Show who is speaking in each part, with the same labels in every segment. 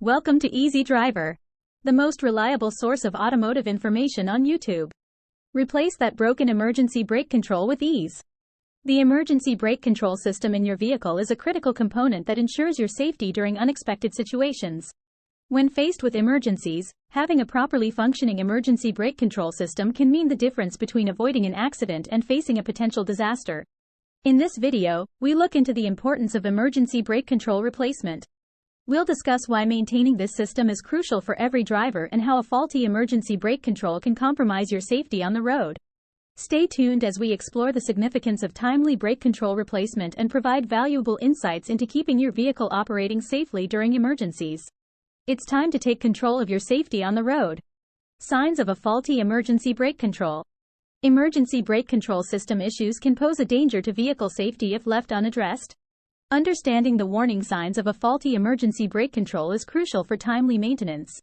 Speaker 1: Welcome to Easy Driver, the most reliable source of automotive information on YouTube. Replace that broken emergency brake control with ease. The emergency brake control system in your vehicle is a critical component that ensures your safety during unexpected situations. When faced with emergencies, having a properly functioning emergency brake control system can mean the difference between avoiding an accident and facing a potential disaster. In this video, we look into the importance of emergency brake control replacement. We'll discuss why maintaining this system is crucial for every driver and how a faulty emergency brake control can compromise your safety on the road. Stay tuned as we explore the significance of timely brake control replacement and provide valuable insights into keeping your vehicle operating safely during emergencies. It's time to take control of your safety on the road. Signs of a faulty emergency brake control. Emergency brake control system issues can pose a danger to vehicle safety if left unaddressed. Understanding the warning signs of a faulty emergency brake control is crucial for timely maintenance.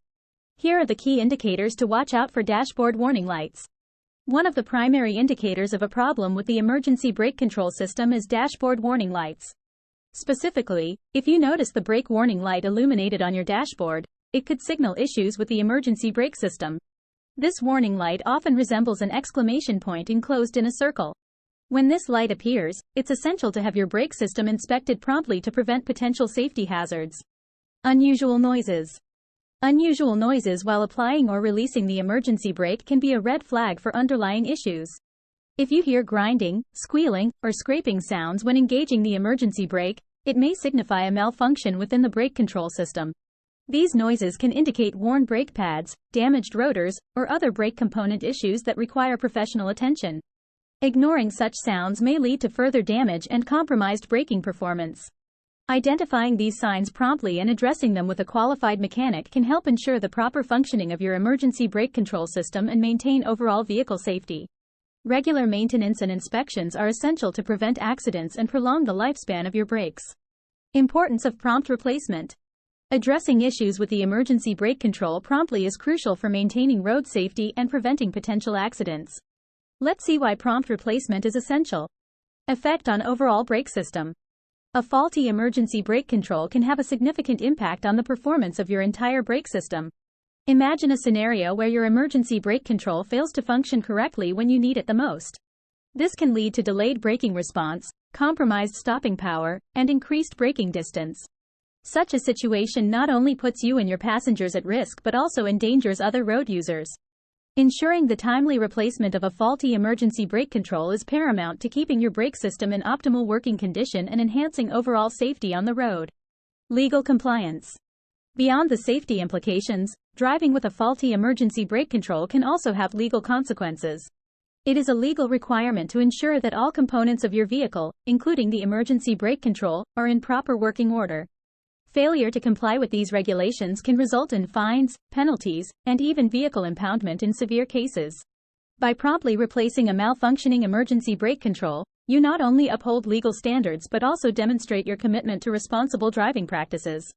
Speaker 1: Here are the key indicators to watch out for. Dashboard warning lights. One of the primary indicators of a problem with the emergency brake control system is dashboard warning lights. Specifically, if you notice the brake warning light illuminated on your dashboard, it could signal issues with the emergency brake system. This warning light often resembles an exclamation point enclosed in a circle. When this light appears, it's essential to have your brake system inspected promptly to prevent potential safety hazards. Unusual noises. Unusual noises while applying or releasing the emergency brake can be a red flag for underlying issues. If you hear grinding, squealing, or scraping sounds when engaging the emergency brake, it may signify a malfunction within the brake control system. These noises can indicate worn brake pads, damaged rotors, or other brake component issues that require professional attention. Ignoring such sounds may lead to further damage and compromised braking performance. Identifying these signs promptly and addressing them with a qualified mechanic can help ensure the proper functioning of your emergency brake control system and maintain overall vehicle safety. Regular maintenance and inspections are essential to prevent accidents and prolong the lifespan of your brakes. Importance of prompt replacement. Addressing issues with the emergency brake control promptly is crucial for maintaining road safety and preventing potential accidents. Let's see why prompt replacement is essential. Effect on overall brake system. A faulty emergency brake control can have a significant impact on the performance of your entire brake system. Imagine a scenario where your emergency brake control fails to function correctly when you need it the most. This can lead to delayed braking response, compromised stopping power, and increased braking distance. Such a situation not only puts you and your passengers at risk but also endangers other road users. Ensuring the timely replacement of a faulty emergency brake control is paramount to keeping your brake system in optimal working condition and enhancing overall safety on the road. Legal compliance. Beyond the safety implications, driving with a faulty emergency brake control can also have legal consequences. It is a legal requirement to ensure that all components of your vehicle, including the emergency brake control, are in proper working order. Failure to comply with these regulations can result in fines, penalties, and even vehicle impoundment in severe cases. By promptly replacing a malfunctioning emergency brake control, you not only uphold legal standards but also demonstrate your commitment to responsible driving practices.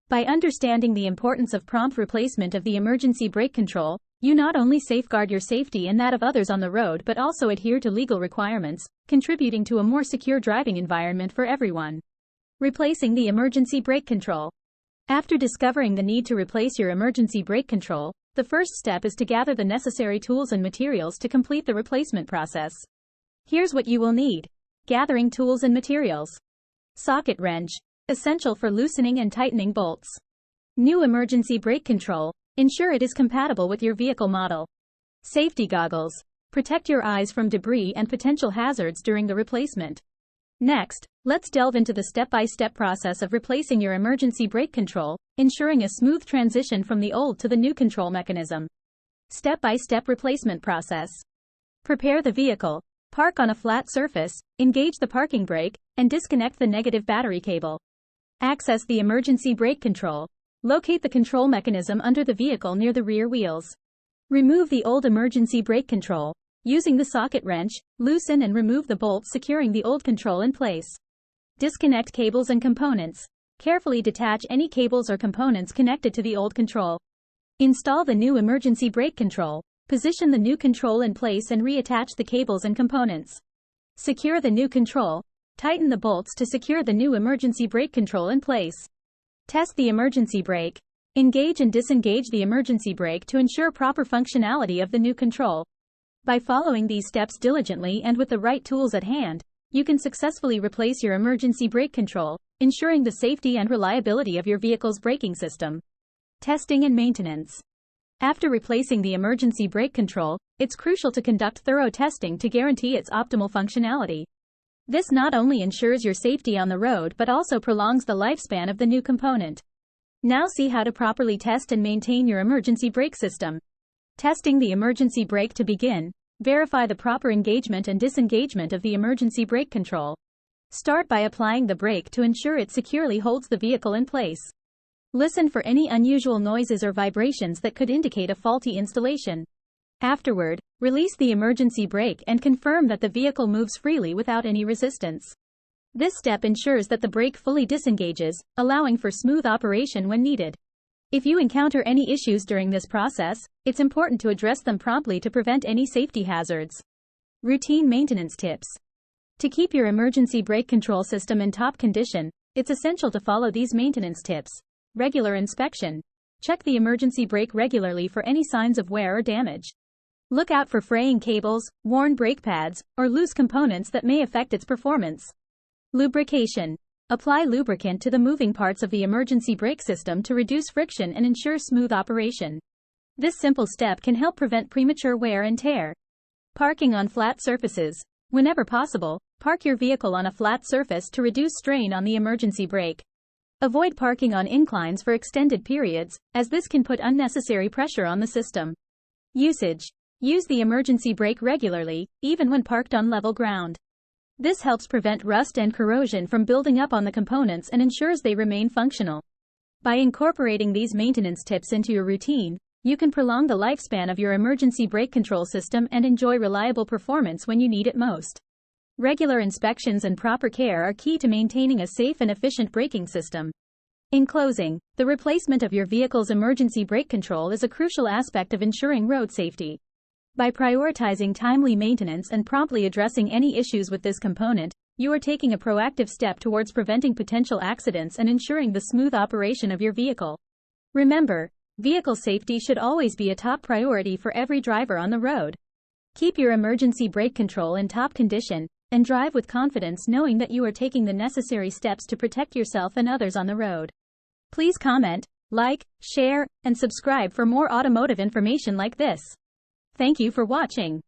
Speaker 1: By understanding the importance of prompt replacement of the emergency brake control, you not only safeguard your safety and that of others on the road but also adhere to legal requirements, contributing to a more secure driving environment for everyone. Replacing the emergency brake control. After discovering the need to replace your emergency brake control, the first step is to gather the necessary tools and materials to complete the replacement process. Here's what you will need. Gathering tools and materials. Socket wrench, essential for loosening and tightening bolts. New emergency brake control, ensure it is compatible with your vehicle model. Safety goggles, protect your eyes from debris and potential hazards during the replacement. Next, let's delve into the step-by-step process of replacing your emergency brake control, ensuring a smooth transition from the old to the new control mechanism. Step-by-step replacement process. Prepare the vehicle, park on a flat surface, engage the parking brake, and disconnect the negative battery cable. Access the emergency brake control. Locate the control mechanism under the vehicle near the rear wheels. Remove the old emergency brake control. Using the socket wrench, loosen and remove the bolts securing the old control in place. Disconnect cables and components. Carefully detach any cables or components connected to the old control. Install the new emergency brake control. Position the new control in place and reattach the cables and components. Secure the new control. Tighten the bolts to secure the new emergency brake control in place. Test the emergency brake. Engage and disengage the emergency brake to ensure proper functionality of the new control. By following these steps diligently and with the right tools at hand, you can successfully replace your emergency brake control, ensuring the safety and reliability of your vehicle's braking system. Testing and maintenance. After replacing the emergency brake control, it's crucial to conduct thorough testing to guarantee its optimal functionality. This not only ensures your safety on the road but also prolongs the lifespan of the new component. Now see how to properly test and maintain your emergency brake system. Testing the emergency brake. To begin, verify the proper engagement and disengagement of the emergency brake control. Start by applying the brake to ensure it securely holds the vehicle in place. Listen for any unusual noises or vibrations that could indicate a faulty installation. Afterward, release the emergency brake and confirm that the vehicle moves freely without any resistance. This step ensures that the brake fully disengages, allowing for smooth operation when needed. If you encounter any issues during this process, it's important to address them promptly to prevent any safety hazards. Routine maintenance tips. To keep your emergency brake control system in top condition, it's essential to follow these maintenance tips. Regular inspection. Check the emergency brake regularly for any signs of wear or damage. Look out for fraying cables, worn brake pads, or loose components that may affect its performance. Lubrication. Apply lubricant to the moving parts of the emergency brake system to reduce friction and ensure smooth operation. This simple step can help prevent premature wear and tear. Parking on flat surfaces. Whenever possible, park your vehicle on a flat surface to reduce strain on the emergency brake. Avoid parking on inclines for extended periods, as this can put unnecessary pressure on the system. Usage. Use the emergency brake regularly, even when parked on level ground. This helps prevent rust and corrosion from building up on the components and ensures they remain functional. By incorporating these maintenance tips into your routine, you can prolong the lifespan of your emergency brake control system and enjoy reliable performance when you need it most. Regular inspections and proper care are key to maintaining a safe and efficient braking system. In closing, the replacement of your vehicle's emergency brake control is a crucial aspect of ensuring road safety. By prioritizing timely maintenance and promptly addressing any issues with this component, you are taking a proactive step towards preventing potential accidents and ensuring the smooth operation of your vehicle. Remember, vehicle safety should always be a top priority for every driver on the road. Keep your emergency brake control in top condition, and drive with confidence knowing that you are taking the necessary steps to protect yourself and others on the road. Please comment, like, share, and subscribe for more automotive information like this. Thank you for watching.